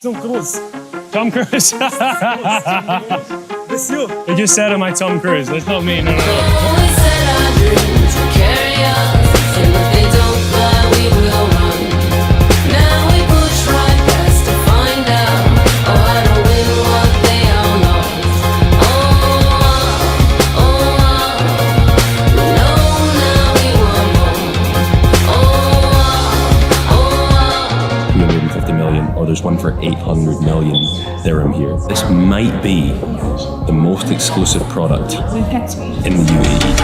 Tom Cruise. Tom Cruise. It's you. You just said am I Tom Cruise? That's not me. No. Always said our dreams would carry us, and if they don't fly, we will run. Now we push right past to find out. Oh, how to win what they all lost. We know now we want more. 350 million, or there's one for 800 million dirham here. This might be the most exclusive product in the UAE.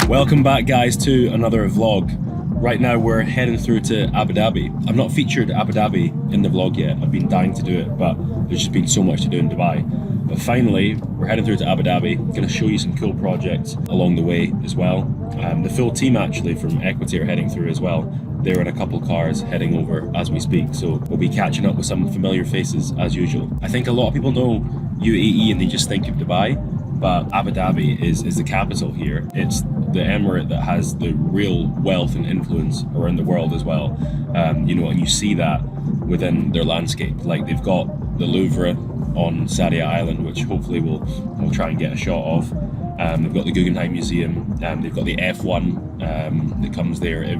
Welcome back, guys, to another vlog. Right now we're heading through to Abu Dhabi. I've not featured Abu Dhabi in the vlog yet. I've been dying to do it, but there's just been so much to do in Dubai. But finally, we're heading through to Abu Dhabi. Going to show you some cool projects along the way as well. The full team actually from Equity are heading through as well. They're in a couple cars heading over as we speak. So we'll be catching up with some familiar faces as usual. I think a lot of people know UAE and they just think of Dubai, but Abu Dhabi is the capital here. It's the emirate that has the real wealth and influence around the world as well. And you see that within their landscape. Like they've got the Louvre on Sadia Island, which hopefully we'll try and get a shot of. They've got the Guggenheim Museum. They've got the F1 that comes there I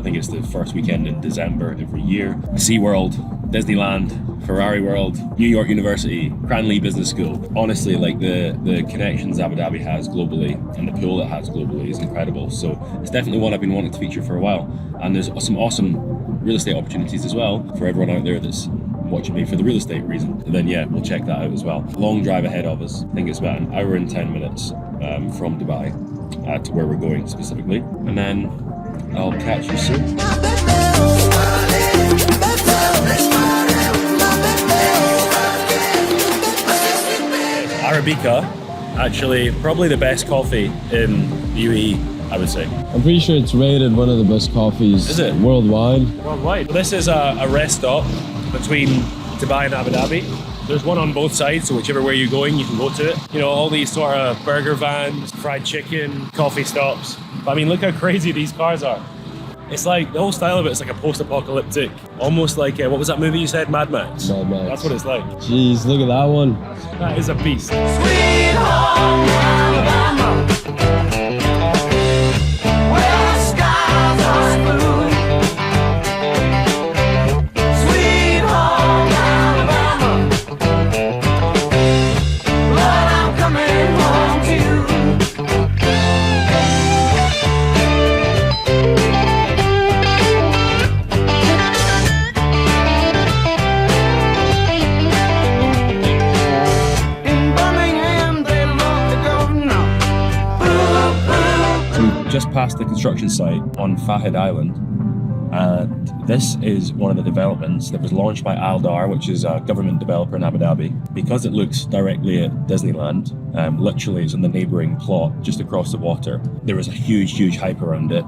think it's the first weekend in December every year. SeaWorld, Disneyland, Ferrari World, New York University, Cranleigh Business School. Honestly, like the connections Abu Dhabi has globally and the pool it has globally is incredible. So it's definitely one I've been wanting to feature for a while. And there's some awesome real estate opportunities as well for everyone out there that's watching me for the real estate reason. And then yeah, we'll check that out as well. Long drive ahead of us. I think it's about an hour and 10 minutes from Dubai to where we're going specifically. And then I'll catch you soon. Arabica, actually probably the best coffee in the UAE, I would say. I'm pretty sure it's rated one of the best coffees Is it? worldwide. Worldwide. This is a rest stop between Dubai and Abu Dhabi. There's one on both sides, so whichever way you're going, you can go to it. All these sort of burger vans, fried chicken, coffee stops. But I mean, look how crazy these cars are. It's like, the whole style of it is like a post-apocalyptic, almost like, what was that movie you said, Mad Max? Mad Max. That's what it's like. Jeez, look at that one. That is a beast. Sweet home Alabama, where the skies are blue. Sweet home Alabama, but I'm coming home to you. Just past the construction site on Fahd Island, and this is one of the developments that was launched by Aldar, which is a government developer in Abu Dhabi. Because it looks directly at Disneyland, literally it's on the neighbouring plot just across the water. There was a huge hype around it.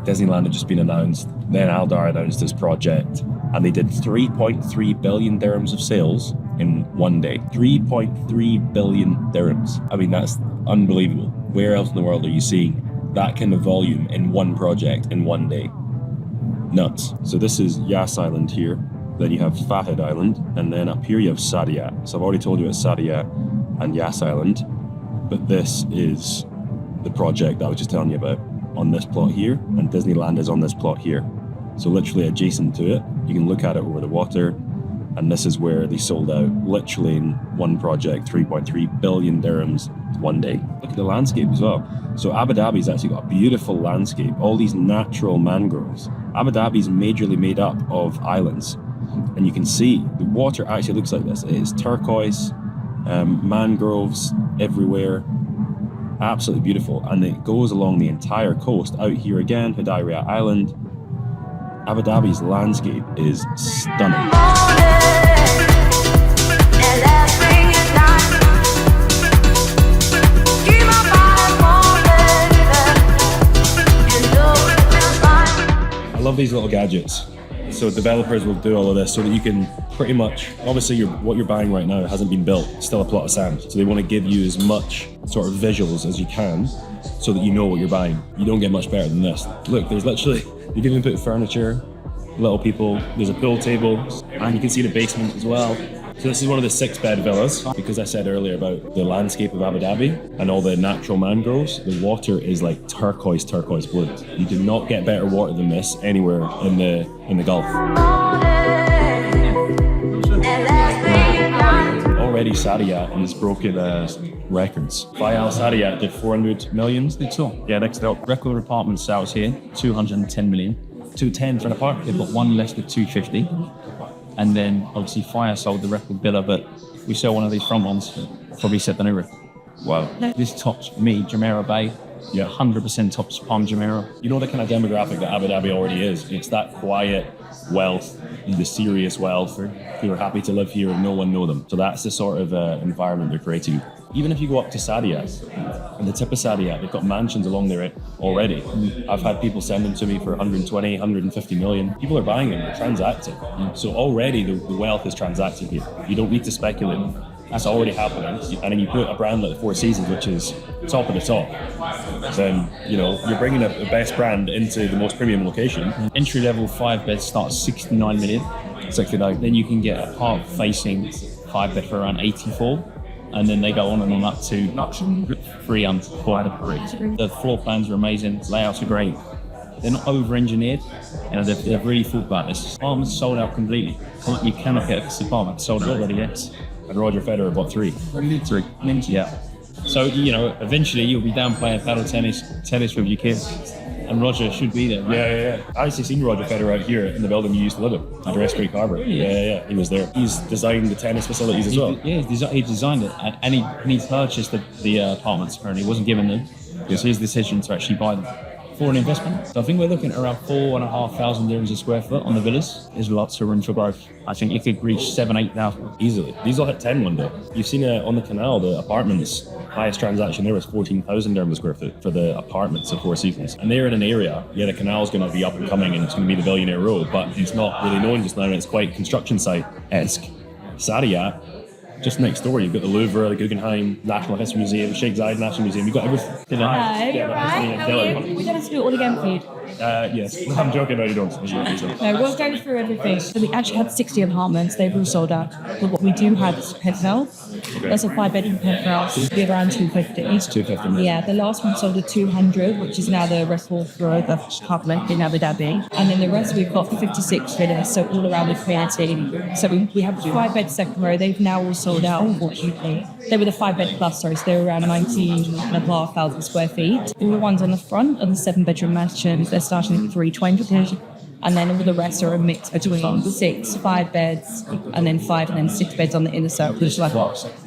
Disneyland had just been announced, then Aldar announced this project, and they did 3.3 billion dirhams of sales in one day. 3.3 billion dirhams. I mean, that's unbelievable. Where else in the world are you seeing that kind of volume in one project in one day? Nuts. So this is Yas Island here, then you have Fahd Island, and then up here you have Sadia. So I've already told you it's Sadia and Yas Island, but this is the project that I was just telling you about on this plot here, and Disneyland is on this plot here. So literally adjacent to it, you can look at it over the water, and this is where they sold out, literally in one project, 3.3 billion dirhams one day. Look at the landscape as well. So Abu Dhabi's actually got a beautiful landscape, all these natural mangroves. Abu Dhabi's majorly made up of islands, and you can see the water actually looks like this. It is turquoise, mangroves everywhere, absolutely beautiful. And it goes along the entire coast. Out here again, Hudaybiya Island. Abu Dhabi's landscape is stunning. I love these little gadgets. So developers will do all of this so that you can pretty much, obviously what you're buying right now hasn't been built, it's still a plot of sand. So they want to give you as much sort of visuals as you can so that you know what you're buying. You don't get much better than this. Look, there's literally, you can even put furniture, little people, there's a pool table, and you can see the basement as well. So this is one of the 6-bed villas, because I said earlier about the landscape of Abu Dhabi and all the natural mangroves. The water is like turquoise blue. You do not get better water than this anywhere in the Gulf. Already Saadiyat has broken records. Fayal Saadiyat did 400 million. Yeah, next up. Record apartment sales here, 210 million. 210 for an apartment. They've got one less at 250. And then obviously Fire sold the record villa, but we sell one of these front ones, probably set the new record. Wow. This tops me, Jumeirah Bay. Yeah. 100% tops Palm Jumeirah. You know the kind of demographic that Abu Dhabi already is. It's that quiet wealth, the serious wealth, who are happy to live here and no one know them. So that's the sort of environment they're creating. Even if you go up to Saadiyat, and the tip of Saadiyat, they've got mansions along there already. I've had people send them to me for 120, 150 million. People are buying them, they're transacting. So already the wealth is transacting here. You don't need to speculate. That's already happening. And then you put a brand like the Four Seasons, which is top of the top, then you're bringing the best brand into the most premium location. Entry level 5 beds start at 69 million. 69. Then you can get a park facing 5 bed for around 84. And then they go on and on up to 300, 400. The floor plans are amazing, layouts are great. They're not over-engineered, they've really thought about this. Apartments sold out completely. You cannot get this apartment sold out already yet. And Roger Federer bought 3. 3. Yeah. So, eventually you'll be down playing paddle tennis with your kids. And Roger should be there, right? Yeah. I actually seen Roger Federer out here in the building you used to live in, the Dress Creek Harbour. Yeah. He was there. He's designed the tennis facilities as well. Yeah, he designed it, and he purchased the apartments. Apparently, he wasn't given them. It was his decision to actually buy them for an investment. So I think we're looking at around 4,500 dirhams a square foot on the villas. There's lots of room for growth. I think you could reach 7,000-8,000 easily. These will hit 10 one day. You've seen on the canal, the apartments. Highest transaction there was 14,000 dirhams a square foot for the apartments of Four Seasons. And they're in an area, the canal's going to be up and coming and it's going to be the Billionaire Road, but it's not really known just now and it's quite construction site-esque. Saadiyat, just next door, you've got the Louvre, the Guggenheim, National History Museum, Sheikh Zayed National Museum, you've got everything. Hi, you're right. How are you? We don't have to do it all again for you. Yes, I'm joking, no, you don't. No, we'll go through everything. So we actually had 60 apartments, they've all sold out. But what we do have is a penthouse. Okay. That's a 5-bedroom penthouse. Be around 250. It's 250. Yeah, the last one sold at 200, which is now the record for the Public in Abu Dhabi. And then the rest we've got 56 villas, so all around the community. So we have a 5-bed second row. They've now all sold out, unfortunately. They were the 5-bed plus, so they were around 19,500 square feet. All the ones on the front are the 7-bedroom mansions. They're starting at 320. And then all the rest are a mix between 6, 5 beds, and then 5 and then 6 beds on the inner circle,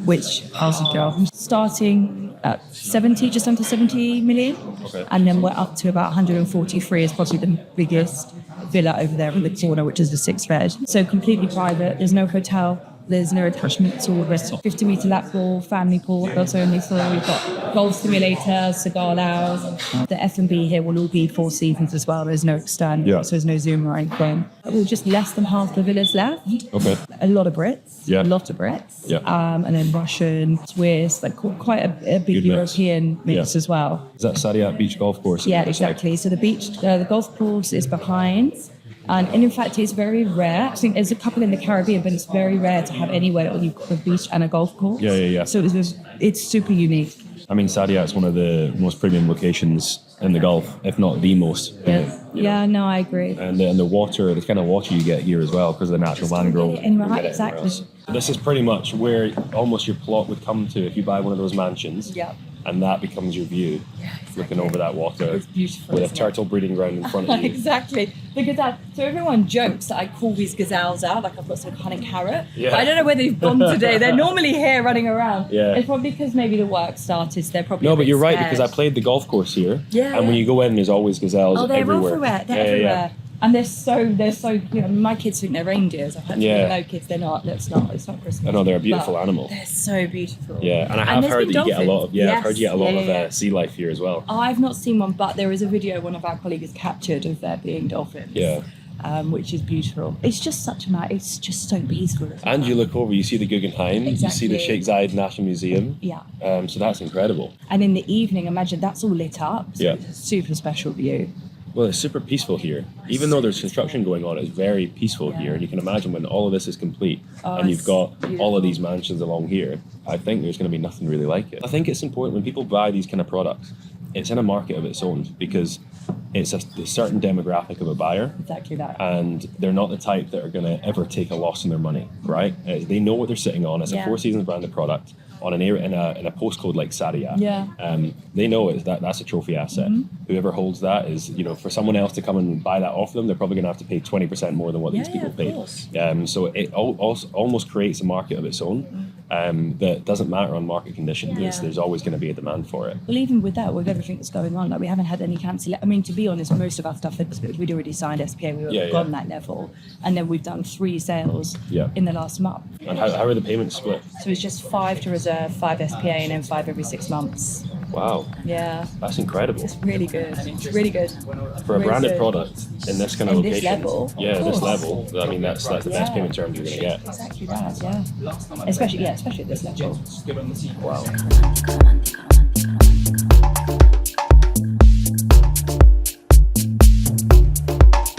which how's it go? Starting at 70, just under 70 million. Okay. And then we're up to about 143 is probably the biggest villa over there in the corner, which is the 6 bed. So completely private, there's no hotel. There's no attachment to all the rest. 50-metre lap pool, family pool, adults only. So we've got golf simulator, cigar lounge. The F&B here will all be Four Seasons as well. There's no external, so there's no Zoom or anything. We're just less than half the villas left. Okay. A lot of Brits. Yeah. A lot of Brits. Yeah. And then Russian, Swiss, like quite a big Good mix. European mix as well. Is that Saadiyat Beach Golf Course? Yeah, exactly. So the beach, the golf course is behind. And in fact, it's very rare. I think there's a couple in the Caribbean, but it's very rare to have anywhere where you've got a beach and a golf course. Yeah. So it's super unique. I mean, Saadiyat is one of the most premium locations in the Gulf, if not the most. Yeah, no, I agree. And the water, the kind of water you get here as well, because of the natural mangrove. Right, exactly. So this is pretty much where almost your plot would come to if you buy one of those mansions. Yeah. And that becomes your view, looking over that water. It's beautiful. With a turtle breeding ground in front of you. Exactly. The gazelle. So everyone jokes that I call these gazelles out, like I've got some kind of carrot. Yeah. But I don't know where they've gone today. They're normally here running around. Yeah. It's probably because maybe the work started. So they're probably No, but you're right, scared. because I played the golf course here. Yeah. And when you go in, there's always gazelles Oh, they're everywhere. everywhere. They're everywhere. And they're so, my kids think they're reindeers. I've had no kids, they're not. It's not Christmas. I know, they're a beautiful But animal. They're so beautiful. Yeah, and I have there's heard that big you get a lot of, dolphins. I've heard you get a lot Yeah. of sea life here as well. I've not seen one, but there is a video one of our colleagues captured of there being dolphins. Yeah. which is beautiful. It's just it's just so peaceful. And you look over, you see the Guggenheim, you see the Exactly. Sheikh Zayed National Museum. Yeah. So that's incredible. And in the evening, imagine that's all lit up. So Yeah. it's a super special view. Well, it's super peaceful here. Even though there's construction going on, it's very peaceful here. And you can imagine when all of this is complete and you've it's got all beautiful. of these mansions along here, I think there's going to be nothing really like it. I think it's important when people buy these kind of products, it's in a market of its own because it's a certain demographic of a buyer. Exactly that. And they're not the type that are going to ever take a loss in their money, right? They know what they're sitting on. It's a Yeah. Four Seasons branded product on an area in a postcode like Sadia. Yeah. They know that's a trophy asset. Whoever holds that is, for someone else to come and buy that off them, they're probably going to have to pay 20% more than what these people of pay. course. So it almost creates a market of its own. That doesn't matter on market conditions. Yeah. There's always going to be a demand for it. Well, even with that, with everything that's going on, like we haven't had any I mean, to be honest, most of our stuff, we'd already signed SPA, we were Yeah, gone yeah. that level. And then we've done 3 sales Yeah. in the last month. And how are the payments split? So it's just 5 to reserve, 5 SPA, and then 5 every 6 months. Wow, Yeah. that's incredible. It's really good. It's really good. For a Really branded good. product in this kind of In this location, level, yeah, of this course. level. I mean, that's the best Yeah. payment terms you're going to get. Exactly that, yeah. Especially at this level. Wow.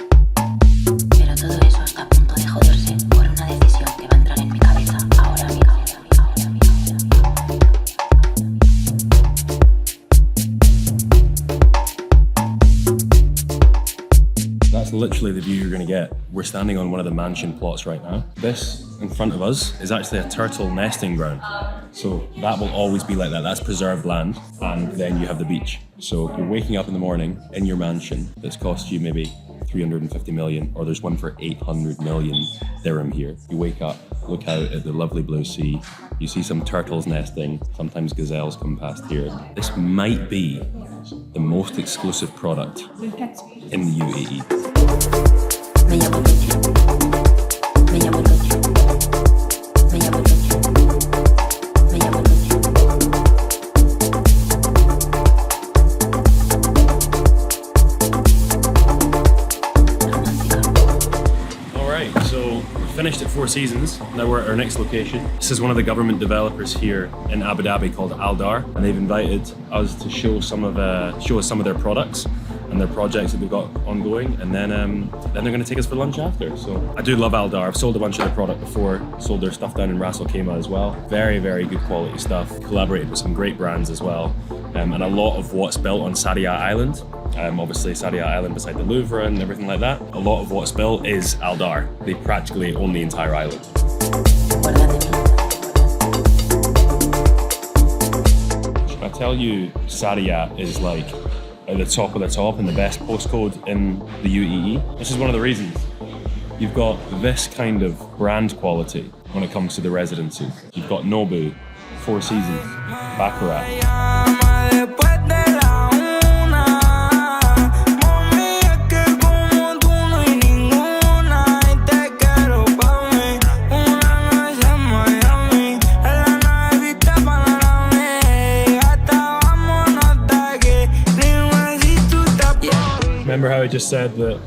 Pero todo eso está a punto de joderse por una decisión que va a entrar en mi cabeza ahora mismo. That's literally the view you're going to get. We're standing on one of the mansion plots right now. This in front of us is actually a turtle nesting ground. So that will always be like that. That's preserved land. And then you have the beach. So you're waking up in the morning in your mansion that's cost you maybe 350 million, or there's one for 800 million dirham here. You wake up, look out at the lovely blue sea. You see some turtles nesting. Sometimes gazelles come past here. This might be the most exclusive product in the UAE. Me llamo Tochi. Me llamo Tochi. Me llamo Tochi. Me llamo Romántica. All right, so we finished at Four Seasons. Now we're at our next location. This is one of the government developers here in Abu Dhabi called Aldar, and they've invited us to show us some of their products and their projects that they've got ongoing, and then they're going to take us for lunch after. So I do love Aldar. I've sold a bunch of their product before. Sold their stuff down in Ras Al Khaimah as well. Very, very good quality stuff. Collaborated with some great brands as well, and a lot of what's built on Sadia Island. Obviously Sadia Island beside the Louvre and everything like that. A lot of what's built is Aldar. They practically own the entire island. Guarda de mí. I tell you, Sadia is like at the top of the top and the best postcode in the UAE. This is one of the reasons. You've got this kind of brand quality when it comes to the residences. You've got Nobu, Four Seasons, Baccarat. Remember how I just said that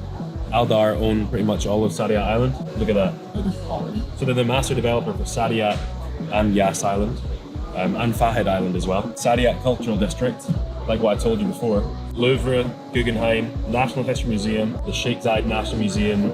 Aldar own pretty much all of Sadia Island? Look at that. So they're the master developer for Sadia and Yas Island, and Fahd Island as well. Sadia Cultural District, like what I told you before. Louvre, Guggenheim, National History Museum, the Sheikh Zayed National Museum,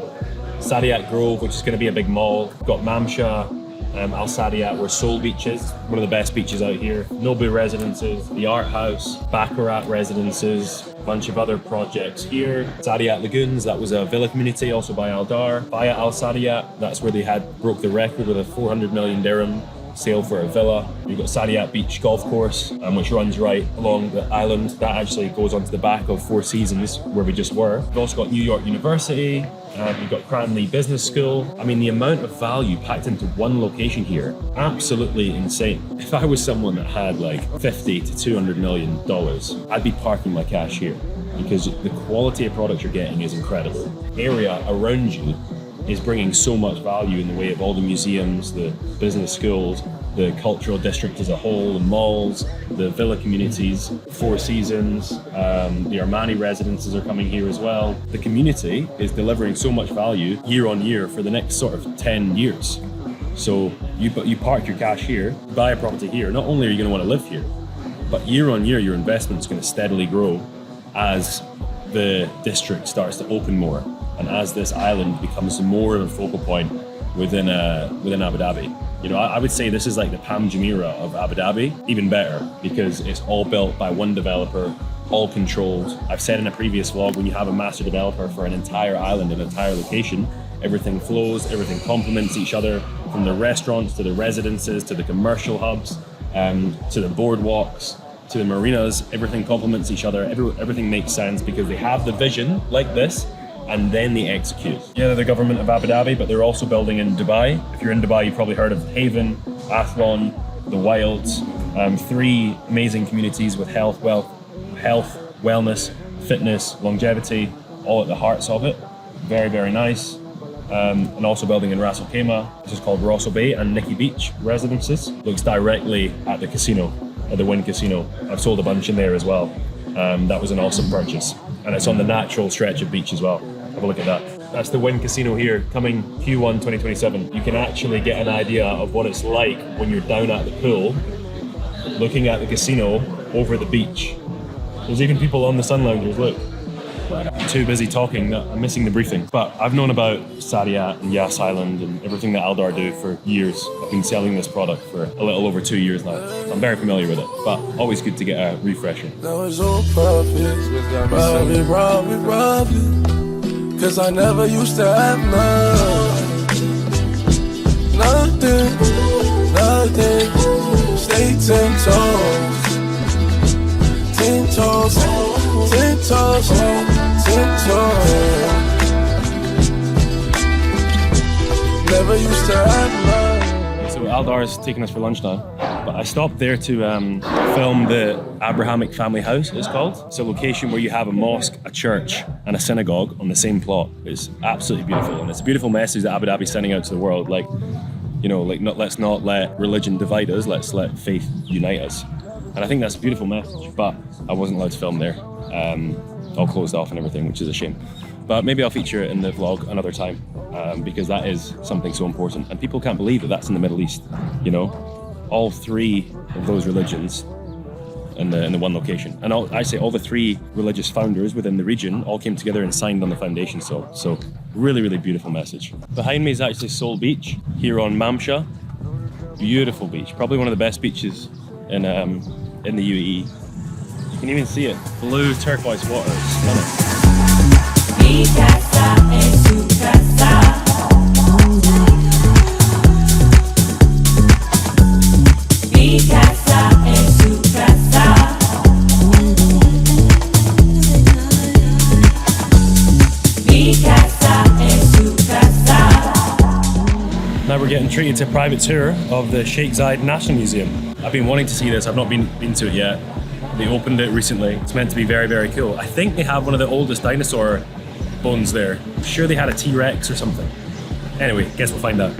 Sadia Grove, which is going to be a big mall. We've got Mamsha, Al Sadia, where Soul Beach is, one of the best beaches out here. Nobu Residences, the Art House, Baccarat Residences, a bunch of other projects here. Sadia Lagoons, that was a villa community also by Aldar. Baya Al Sadia, that's where they broke the record with a 400 million dirham sale for a villa. You've got Sadia Beach Golf Course, which runs right along the island. That actually goes onto the back of Four Seasons, where we just were. We've also got New York University. You've got Cranley Business School. I mean, the amount of value packed into one location here, absolutely insane. If I was someone that had like 50 to 200 million dollars, I'd be parking my cash here because the quality of product you're getting is incredible. Area around you is bringing so much value in the way of all the museums, the business schools, the cultural district as a whole, the malls, the villa communities, Four Seasons, the Armani residences are coming here as well. The community is delivering so much value year on year for the next sort of 10 years. So you park your cash here, buy a property here, not only are you going to want to live here, but year on year your investment is going to steadily grow as the district starts to open more and as this island becomes more of a focal point within Abu Dhabi. You know, I would say this is like the Pam Jumeirah of Abu Dhabi, even better, because it's all built by one developer, all controlled. I've said in a previous vlog, when you have a master developer for an entire island, an entire location, everything flows, everything complements each other, from the restaurants to the residences to the commercial hubs, to the boardwalks, to the marinas. Everything complements each other. Everything makes sense because they have the vision like this, and then they execute. Yeah, they're the government of Abu Dhabi, but they're also building in Dubai. If you're in Dubai, you've probably heard of Haven, Athlon, The Wilds, 3 amazing communities with health, wellness, fitness, longevity, all at the hearts of it. Very, very nice. And also building in Ras Al Khaimah, which is called Rossel Bay, and Nikki Beach residences. Looks directly at the casino, at the Wynn Casino. I've sold a bunch in there as well. That was an awesome purchase. And it's on the natural stretch of beach as well. Have a look at that. That's the Wynn Casino here, coming Q1 2027. You can actually get an idea of what it's like when you're down at the pool, looking at the casino over the beach. There's even people on the sun loungers, look. I'm too busy talking that I'm missing the briefing. But I've known about Saadiyat and Yas Island and everything that Aldar do for years. I've been selling this product for a little over 2 years now. I'm very familiar with it, but always good to get a refresher. Now it's all perfect. Probably. Cause I never used to have nothing. Stay 10 toes. 10 toes. 10 toes. 10 toes. Never used to have love. So Aldar's taking us for lunch now, but I stopped there to film the Abrahamic family house, it's called. It's a location where you have a mosque, a church, and a synagogue on the same plot. It's absolutely beautiful, and it's a beautiful message that Abu Dhabi is sending out to the world. Like, you know, like let's not let religion divide us, let's let faith unite us. And I think that's a beautiful message, but I wasn't allowed to film there. All closed off and everything, which is a shame. But maybe I'll feature it in the vlog another time, because that is something so important. And people can't believe that that's in the Middle East, you know? All 3 of those religions in the one location. And I say all the 3 religious founders within the region all came together and signed on the foundation. So really, really beautiful message. Behind me is actually Sol Beach, here on Mamsha. Beautiful beach, probably one of the best beaches in the UAE. You can even see it, blue turquoise water, it's stunning. Mi casa es tu casa. Mi casa es tu casa. Mi casa es tu casa. Now we're getting treated to a private tour of the Sheikh Zayed National Museum. I've been wanting to see this, I've not been to it yet. They opened it recently. It's meant to be very, very cool. I think they have one of the oldest dinosaur bones there. I'm sure they had a T-Rex or something. Anyway, guess we'll find out.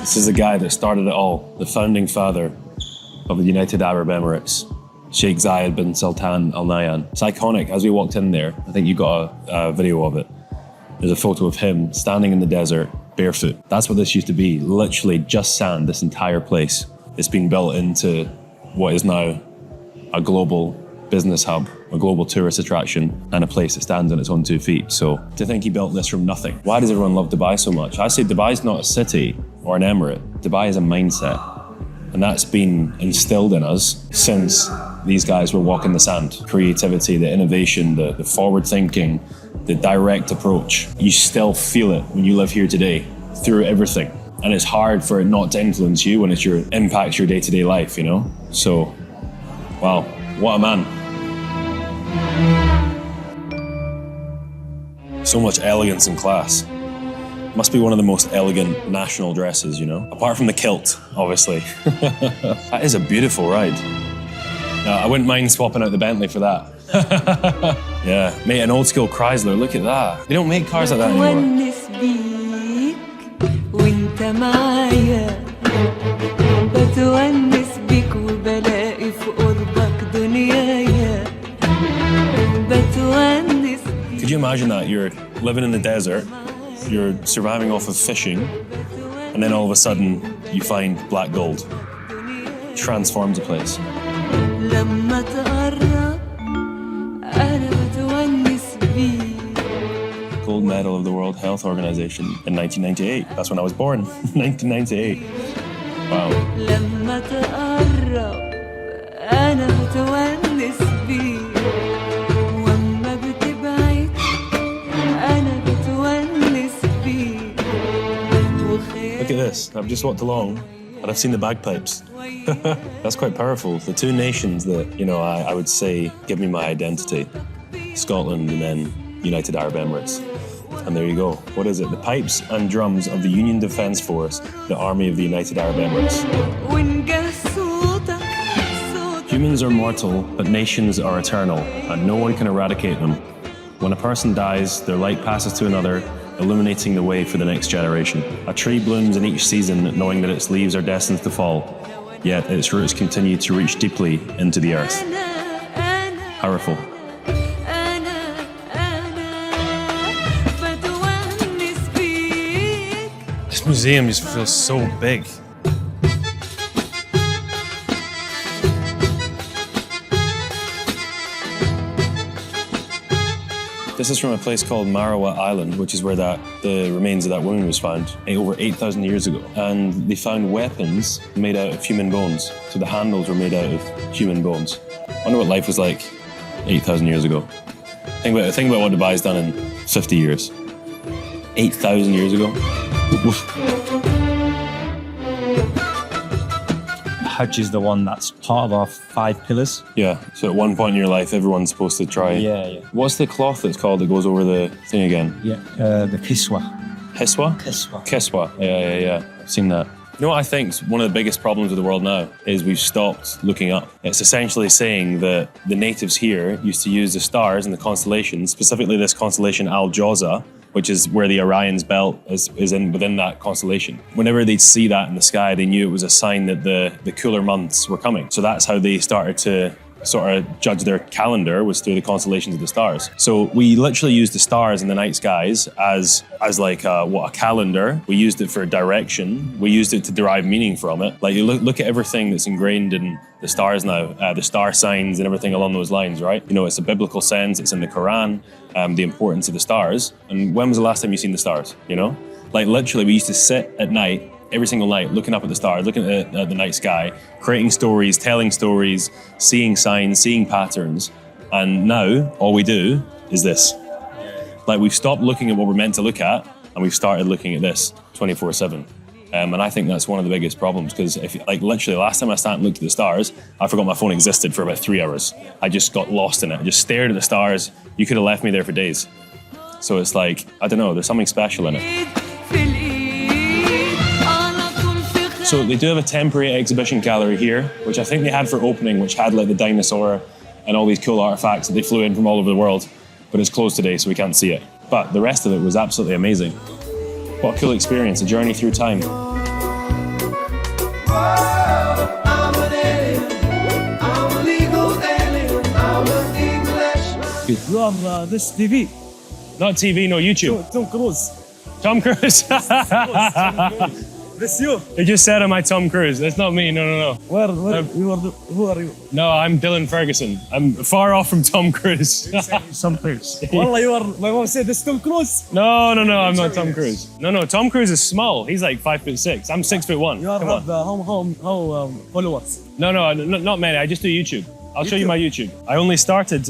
This is the guy that started it all, the founding father of the United Arab Emirates, Sheikh Zayed bin Sultan Al Nahyan. It's iconic. As we walked in there, I think you got a video of it. There's a photo of him standing in the desert, barefoot. That's what this used to be, literally just sand, this entire place. It's been built into what is now a global business hub, a global tourist attraction, and a place that stands on its own 2 feet. So to think he built this from nothing. Why does everyone love Dubai so much? I say Dubai's not a city or an emirate. Dubai is a mindset. And that's been instilled in us since these guys were walking the sand. Creativity, the innovation, the forward thinking, the direct approach. You still feel it when you live here today through everything. And it's hard for it not to influence you when it impacts your day-to-day life, you know? So, wow, what a man. So much elegance and class. Must be one of the most elegant national dresses, you know? Apart from the kilt, obviously. That is a beautiful ride. I wouldn't mind swapping out the Bentley for that. Yeah, mate, an old school Chrysler, look at that. They don't make cars like that anymore. بتونس بيك وانت معايا بتونس بيك وبلاقي في قربك دنيايا بتونس Could you imagine that? You're living in the desert, you're surviving off of fishing, and then all of a sudden you find black gold. Transforms the place. لما تقرب أنا بتونس بيك Gold medal of the World Health Organization in 1998. That's when I was born. 1998. Wow. لما تقرب أنا بتونس بيك وأما بتبعد أنا بتونس بيك Look at this. I've just walked along and I've seen the bagpipes. That's quite powerful. The two nations that, you know, I would say give me my identity. Scotland and then United Arab Emirates. And there you go. What is it? The pipes and drums of the Union Defence Force, the Army of the United Arab Emirates. ونجاه صوتك صوتك Humans are mortal, but nations are eternal, and no one can eradicate them. When a person dies, their light passes to another, illuminating the way for the next generation. A tree blooms in each season, knowing that its leaves are destined to fall, yet its roots continue to reach deeply into the earth. أنا Powerful. بتونس بيك This museum just feels so big. This is from a place called Marawa Island, which is where the remains of that woman was found over 8,000 years ago. And they found weapons made out of human bones. So the handles were made out of human bones. I wonder what life was like 8,000 years ago. Think about what Dubai's done in 50 years. 8,000 years ago. Hajj is the one that's part of our 5 pillars. Yeah, so at one point in your life, everyone's supposed to try. Yeah. What's the cloth that's called that goes over the thing again? Yeah, the kiswa. Hiswa? Kiswa. Yeah. I've seen that. You know what I think is one of the biggest problems with the world now is we've stopped looking up. It's essentially saying that the natives here used to use the stars and the constellations, specifically this constellation Al-Jawza, which is where the Orion's belt is within that constellation. Whenever they'd see that in the sky, they knew it was a sign that the cooler months were coming. So that's how they started to sort of judge their calendar, was through the constellations of the stars. So we literally used the stars in the night skies as like a calendar. We used it for direction. We used it to derive meaning from it. Like you look at everything that's ingrained in the stars now, the star signs and everything along those lines, right? You know, it's a biblical sense. It's in the Quran, the importance of the stars. And when was the last time you seen the stars? You know, like literally we used to sit at night, every single night, looking up at the stars, looking at the night sky, creating stories, telling stories, seeing signs, seeing patterns. And now all we do is this. Like we've stopped looking at what we're meant to look at, and we've started looking at this 24/7. And I think that's one of the biggest problems, because if like literally last time I sat and looked at the stars, I forgot my phone existed for about 3 hours. I just got lost in it. I just stared at the stars. You could have left me there for days. So it's like, I don't know, there's something special in it. في الإيد على طول في So they do have a temporary exhibition gallery here, which I think they had for opening, which had like the dinosaur and all these cool artifacts that they flew in from all over the world. But it's closed today, so we can't see it. But the rest of it was absolutely amazing. What a cool experience, a journey through time. I'm an alien. I'm a legal alien. I'm an English. You are this TV. Not TV, no YouTube. Tom Cruise. Tom Cruise. This you. They just said am I Tom Cruise. That's not me. No. Where you are? Who are you? No, I'm Dylan Ferguson. I'm far off from Tom Cruise. Some place. Wallah, you are. My mom said this Tom Cruise. No, I'm not Tom Cruise. No, Tom Cruise is small. He's like 5'6". I'm 6'1". You are Come on. how followers? No, not many. I just do YouTube. I'll show you my YouTube. I only started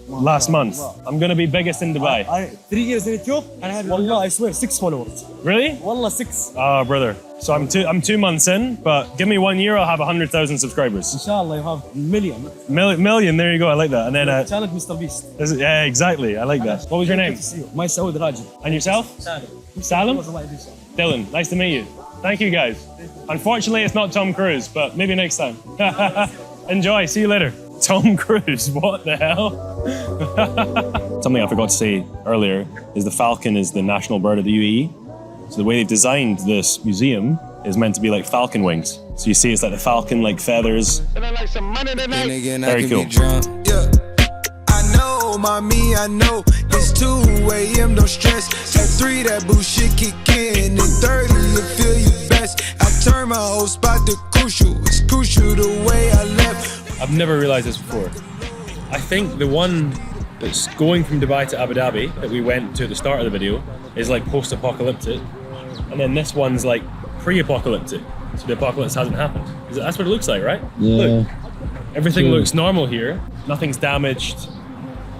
last month. I'm gonna be biggest in Dubai. 3 years in YouTube and I have wallah, I swear 6 followers. Really? Wallah 6. Oh, brother. So I'm 2 months in, but give me 1 year, I'll have 100,000 subscribers. Inshallah, you have million. Million. There you go. I like that. And then Challenge Mr. Beast. yeah, exactly. I like that. What was your name? Good to see you. My Saud Rajid. And yourself? Saad. Salem? Dylan, nice to meet you. Thank you guys. Unfortunately, it's not Tom Cruise, but maybe next time. Enjoy, see you later. Tom Cruise, what the hell? Something I forgot to say earlier is the falcon is the national bird of the UAE. So the way they've designed this museum is meant to be like falcon wings. So you see it's like the falcon, like feathers. Very cool. Yeah. I know, mommy, I know. It's 2 a.m., don't stress. At 3, that bullshit kick in. At 30, you feel your best. I turn my whole spot to crucial. It's crucial the way I left. I've never realized this before. I think the one that's going from Dubai to Abu Dhabi that we went to at the start of the video is like post-apocalyptic. And then this one's like pre-apocalyptic. So the apocalypse hasn't happened. That's what it looks like, right? Yeah. Look, everything looks normal here. Nothing's damaged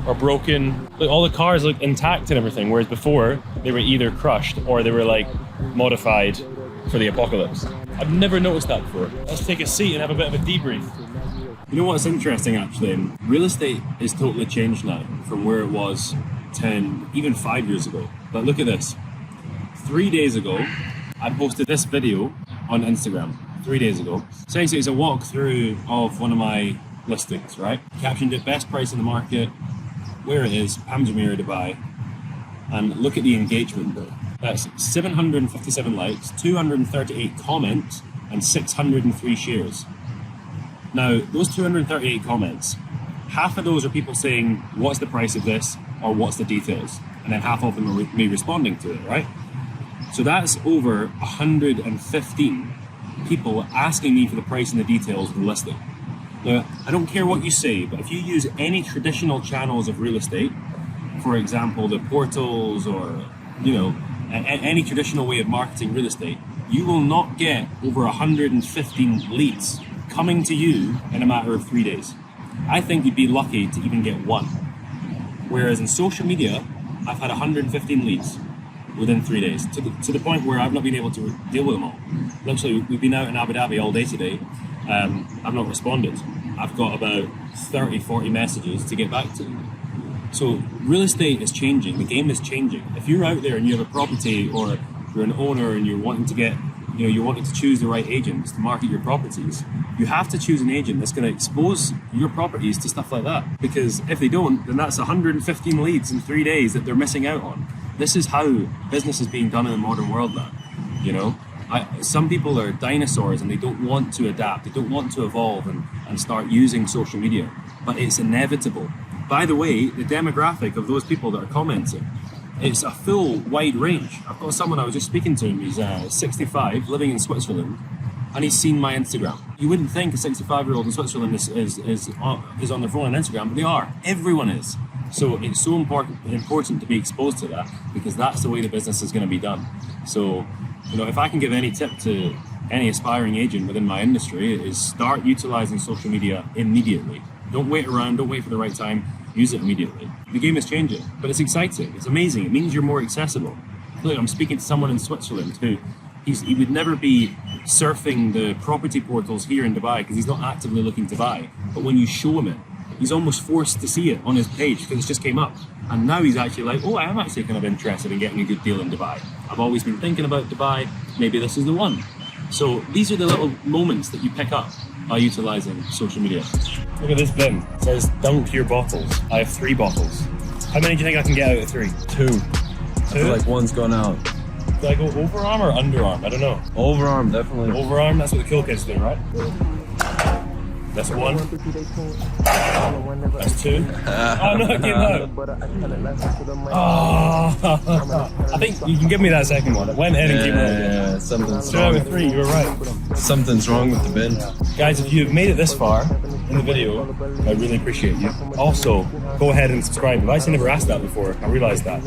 or broken. Look, all the cars look intact and everything, whereas before they were either crushed or they were like modified for the apocalypse. I've never noticed that before. Let's take a seat and have a bit of a debrief. You know what's interesting actually? Real estate is totally changed now from where it was 10, even 5 years ago. But look at this. 3 days ago, I posted this video on Instagram. 3 days ago. Essentially, it's a walkthrough of one of my listings, right? Captioned it, best price in the market, where it is, Hamjamir, Dubai. And look at the engagement though. That's 757 likes, 238 comments, and 603 shares. Now, those 238 comments, half of those are people saying, what's the price of this, or what's the details? And then half of them are me responding to it, right? So that's over 115 people asking me for the price and the details of the listing. Now, I don't care what you say, but if you use any traditional channels of real estate, for example, the portals or, you know, any traditional way of marketing real estate, you will not get over 115 leads coming to you in a matter of 3 days. I think you'd be lucky to even get one. Whereas in social media, I've had 115 leads within 3 days, to the point where I've not been able to deal with them all. Literally, we've been out in Abu Dhabi all day today. I've not responded. I've got about 30, 40 messages to get back to. So real estate is changing, the game is changing. If you're out there and you have a property or you're an owner and you're wanting to get, you know, you're wanting to choose the right agents to market your properties, you have to choose an agent that's going to expose your properties to stuff like that. Because if they don't, then that's 115 leads in 3 days that they're missing out on. This is how business is being done in the modern world now, you know? Some people are dinosaurs and they don't want to adapt, they don't want to evolve and start using social media, but it's inevitable. By the way, the demographic of those people that are commenting, it's a full wide range. I've got someone I was just speaking to him, he's 65, living in Switzerland, and he's seen my Instagram. You wouldn't think a 65-year-old in Switzerland is on their phone on Instagram, but they are. Everyone is. So it's so important to be exposed to that, because that's the way the business is going to be done. So, you know, if I can give any tip to any aspiring agent within my industry, is start utilizing social media immediately. Don't wait around, don't wait for the right time, use it immediately. The game is changing, but it's exciting, it's amazing, it means you're more accessible. Look, I'm speaking to someone in Switzerland who, he would never be surfing the property portals here in Dubai because he's not actively looking to buy. But when you show him it, he's almost forced to see it on his page because it just came up. And now he's actually like, oh, I am actually kind of interested in getting a good deal in Dubai. I've always been thinking about Dubai, maybe this is the one. So these are the little moments that you pick up by utilizing social media. Look at this bin. It says, dunk your bottles. I have 3 bottles. How many do you think I can get out of 3? 2. I feel like one's gone out. Do I go overarm or underarm? I don't know. Overarm, definitely. Overarm, that's what the cool kids do, right? That's 1. That's 2. Oh no, it came out. Oh, I think you can give me that second one. It went in and came out. Yeah, something's 2 out wrong. of 3, you were right. Something's wrong with the bin. Guys, if you've made it this far in the video, I really appreciate you. Also, go ahead and subscribe. I've actually never asked that before, I realised that.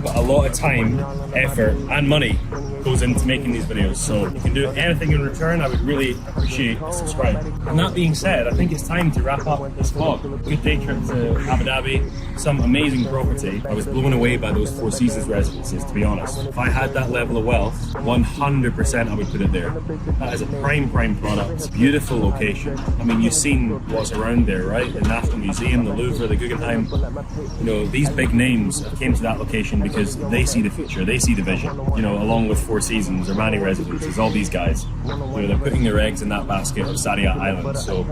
But a lot of time, effort and money goes into making these videos. So if you can do anything in return, I would really appreciate a subscribe. And that being said, I think it's time to wrap up this vlog. Good day trip to Abu Dhabi, some amazing property. I was blown away by those Four Seasons residences, to be honest. If I had that level of wealth, 100% I would put it there. That is a prime product, beautiful location. I mean, you've seen what's around there, right? The National Museum, the Louvre, the Guggenheim. time, these big names came to that location because they see the future, they see the vision. Along with Four Seasons, Armani Residences, all these guys, they're putting their eggs in that basket of Saria Island. So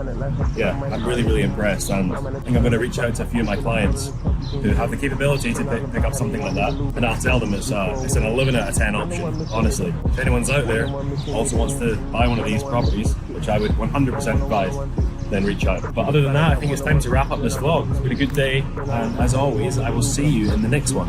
yeah, I'm really, really impressed, and I think I'm going to reach out to a few of my clients who have the capability to pick up something like that, and I'll tell them it's an 11 out of 10 option, honestly. If anyone's out there also wants to buy one of these properties, which I would 100% advise, then reach out. But other than that, I think it's time to wrap up this vlog. It's been a good day, and as always, I will see you in the next one.